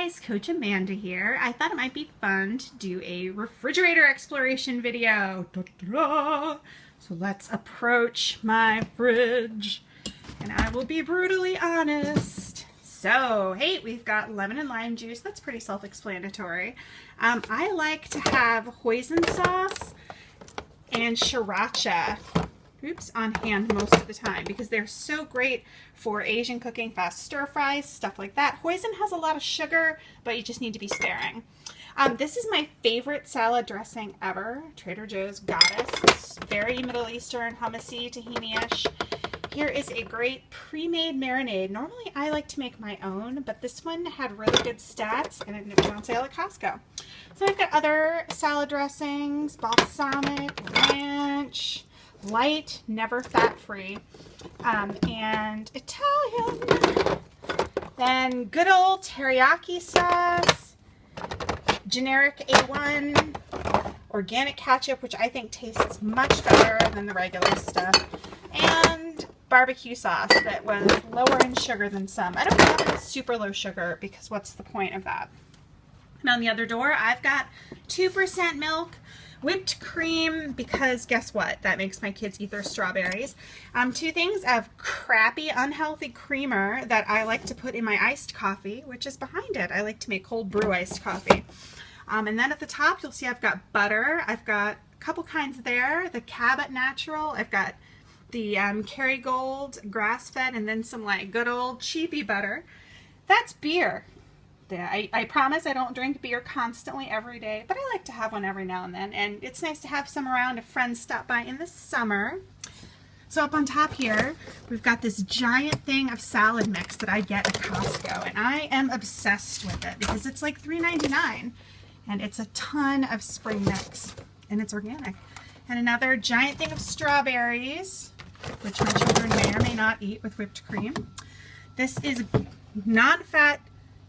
guys, Coach Amanda here. I thought it might be fun to do a refrigerator exploration video. Ta-da! So let's approach my fridge and I will be brutally honest. So, hey, we've got lemon and lime juice. That's pretty self-explanatory. I like to have hoisin sauce and sriracha on hand most of the time because they're so great for Asian cooking, fast stir fries, stuff like that. Hoisin has a lot of sugar, but you just need to be staring. This is my favorite salad dressing ever. Trader Joe's Goddess. It's very Middle Eastern, hummusy, tahini-ish. Here is a great pre-made marinade. Normally I like to make my own, but this one had really good stats and it was on sale at Costco. So I've got other salad dressings, balsamic, ranch, light, never fat-free, and Italian. Then good old teriyaki sauce, generic A1, organic ketchup, which I think tastes much better than the regular stuff, and barbecue sauce that was lower in sugar than some. I don't have it super low sugar because what's the point of that? And on the other door, I've got 2% milk, whipped cream, because guess what? That makes my kids eat their strawberries. Two things of crappy, unhealthy creamer that I like to put in my iced coffee, which is behind it. I like to make cold brew iced coffee. And then at the top, you'll see I've got butter. I've got a couple kinds there. The Cabot Natural. I've got the Kerrygold grass-fed, and then some like good old cheapy butter. That's beer. I promise I don't drink beer constantly every day, but I like to have one every now and then, and it's nice to have some around if friends stop by in the summer. So up on top here, we've got this giant thing of salad mix that I get at Costco, and I am obsessed with it because it's like $3.99, and it's a ton of spring mix, and it's organic. And another giant thing of strawberries, which my children may or may not eat with whipped cream. This is non-fat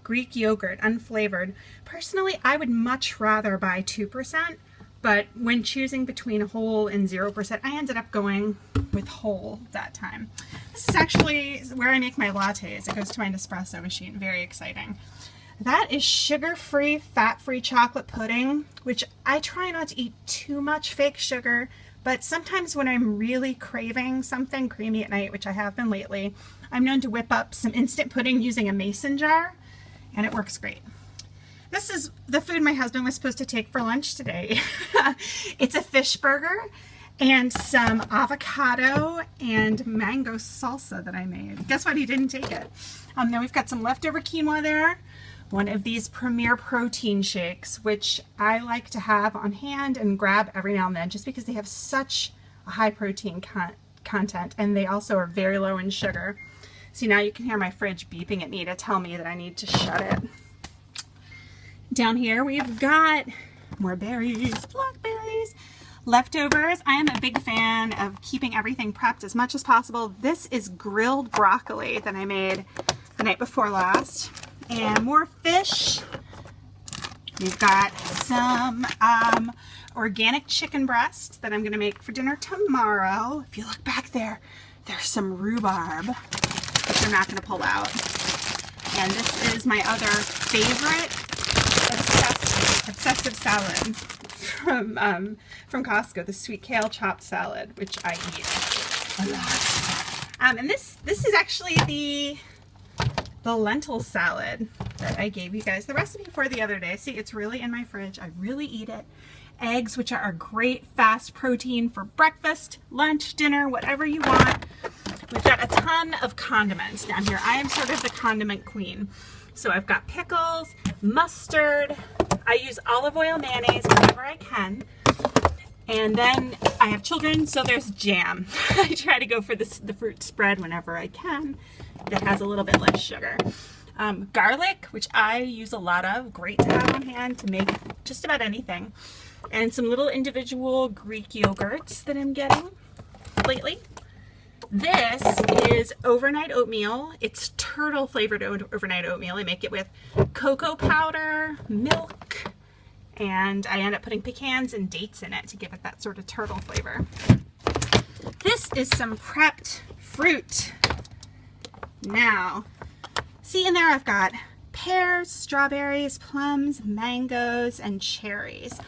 Greek yogurt, unflavored. Personally, I would much rather buy 2%, but when choosing between whole and 0%, I ended up going with whole that time. This is actually where I make my lattes. It goes to my Nespresso machine. Very exciting. That is sugar-free, fat-free chocolate pudding, which I try not to eat too much fake sugar, but sometimes when I'm really craving something creamy at night, which I have been lately, I'm known to whip up some instant pudding using a mason jar, and it works great. This is the food my husband was supposed to take for lunch today. It's a fish burger and some avocado and mango salsa that I made. Guess what? He didn't take it. Then we've got some leftover quinoa there. One of these Premier protein shakes, which I like to have on hand and grab every now and then just because they have such a high protein content, and they also are very low in sugar. See, now you can hear my fridge beeping at me to tell me that I need to shut it. Down here we've got more berries, blackberries, leftovers. I am a big fan of keeping everything prepped as much as possible. This is grilled broccoli that I made the night before last. And more fish. We've got some organic chicken breast that I'm going to make for dinner tomorrow. If you look back there, there's some rhubarb, which I'm not going to pull out. And this is my other favorite obsessive salad from Costco, the sweet kale chopped salad, which I eat a lot. And this is actually the lentil salad that I gave you guys the recipe for the other day. See, it's really in my fridge. I really eat it. Eggs, which are a great fast protein for breakfast, lunch, dinner, whatever you want. We've got a ton of condiments down here. I am sort of the condiment queen. So I've got pickles, mustard. I use olive oil, mayonnaise whenever I can. And then I have children, so there's jam. I try to go for the fruit spread whenever I can that has a little bit less sugar. Garlic, which I use a lot of, great to have on hand to make just about anything. And some little individual Greek yogurts that I'm getting lately. This is overnight oatmeal. It's turtle flavored overnight oatmeal. I make it with cocoa powder, milk, and I end up putting pecans and dates in it to give it that sort of turtle flavor. This is some prepped fruit. Now, see in there I've got pears, strawberries, plums, mangoes, and cherries.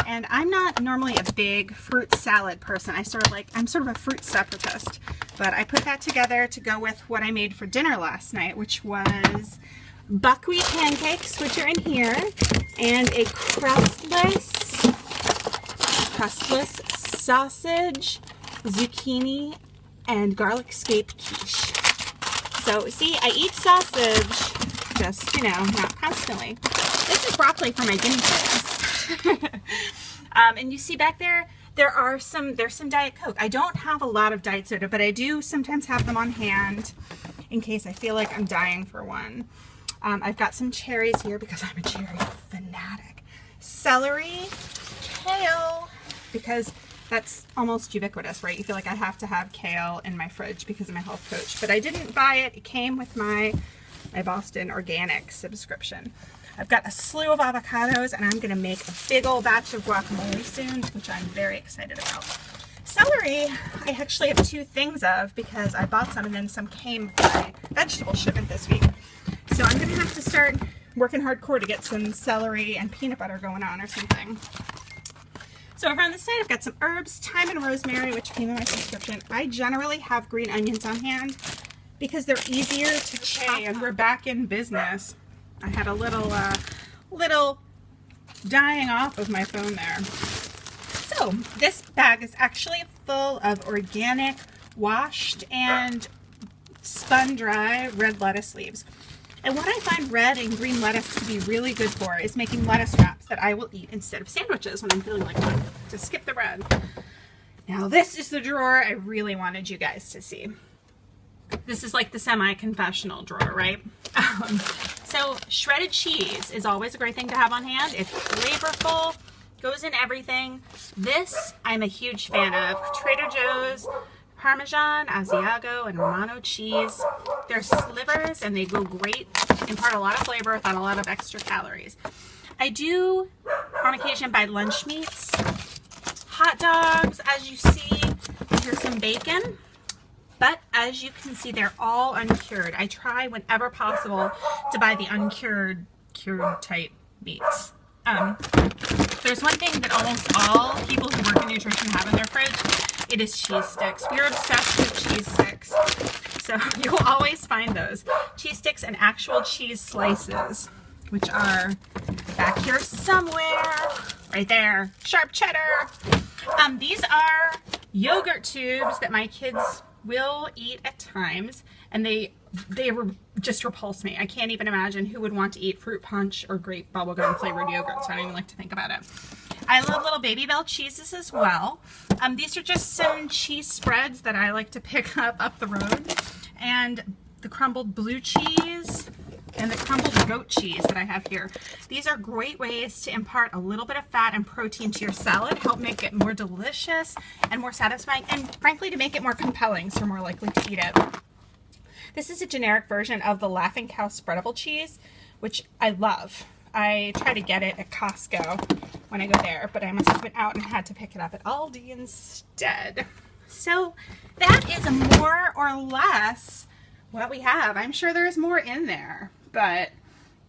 And I'm not normally a big fruit salad person. I'm sort of a fruit separatist. But I put that together to go with what I made for dinner last night, which was buckwheat pancakes, which are in here, and a crustless sausage, zucchini, and garlic scape quiche. So see, I eat sausage, just, you know, not constantly. This is broccoli for my guinea pigs. And you see back there, there's some Diet Coke. I don't have a lot of diet soda, but I do sometimes have them on hand in case I feel like I'm dying for one. I've got some cherries here because I'm a cherry fanatic. Celery, kale, because that's almost ubiquitous, right? You feel like I have to have kale in my fridge because of my health coach. But I didn't buy it. It came with my Boston Organic subscription. I've got a slew of avocados, and I'm going to make a big old batch of guacamole soon, which I'm very excited about. Celery, I actually have 2 things of because I bought some and then some came with my vegetable shipment this week. So I'm going to have to start working hardcore to get some celery and peanut butter going on or something. So over on this side, I've got some herbs, thyme and rosemary, which came in my subscription. I generally have green onions on hand because they're easier to chop. Okay, and we're back in business. I had a little dying off of my phone there. So this bag is actually full of organic, washed and spun dry red lettuce leaves. And what I find red and green lettuce to be really good for is making lettuce wraps that I will eat instead of sandwiches when I'm feeling like one. To skip the red. Now this is the drawer I really wanted you guys to see. This is like the semi-confessional drawer, right? So shredded cheese is always a great thing to have on hand. It's flavorful, goes in everything. This I'm a huge fan of. Trader Joe's Parmesan, Asiago, and Romano cheese. They're slivers and they go great, impart a lot of flavor without a lot of extra calories. I do, on occasion, buy lunch meats. Hot dogs, as you see. Here's some bacon. But as you can see, they're all uncured. I try whenever possible to buy the uncured, cured type meats. There's one thing that almost all people who work in nutrition have in their fridge. It is cheese sticks. We're obsessed with cheese sticks. So you will always find those. Cheese sticks and actual cheese slices, which are back here somewhere. Right there. Sharp cheddar. These are yogurt tubes that my kids will eat at times, and they just repulse me. I can't even imagine who would want to eat fruit punch or grape bubblegum flavored yogurt, so I don't even like to think about it. I love little Baby Bell cheeses as well. These are just some cheese spreads that I like to pick up the road, and the crumbled blue cheese and the crumbled goat cheese that I have here. These are great ways to impart a little bit of fat and protein to your salad, help make it more delicious and more satisfying, and frankly to make it more compelling so you're more likely to eat it. This is a generic version of the Laughing Cow spreadable cheese, which I love. I try to get it at Costco when I go there, but I must have been out and had to pick it up at Aldi instead. So that is more or less what we have. I'm sure there's more in there, but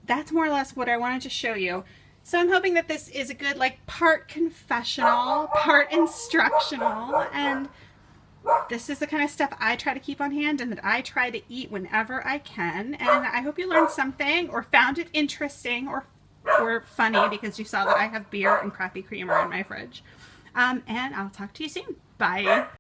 that's more or less what I wanted to show you. So I'm hoping that this is a good, like, part confessional, part instructional, and this is the kind of stuff I try to keep on hand and that I try to eat whenever I can. And I hope you learned something or found it interesting or funny because you saw that I have beer and crappy creamer in my fridge. And I'll talk to you soon. Bye.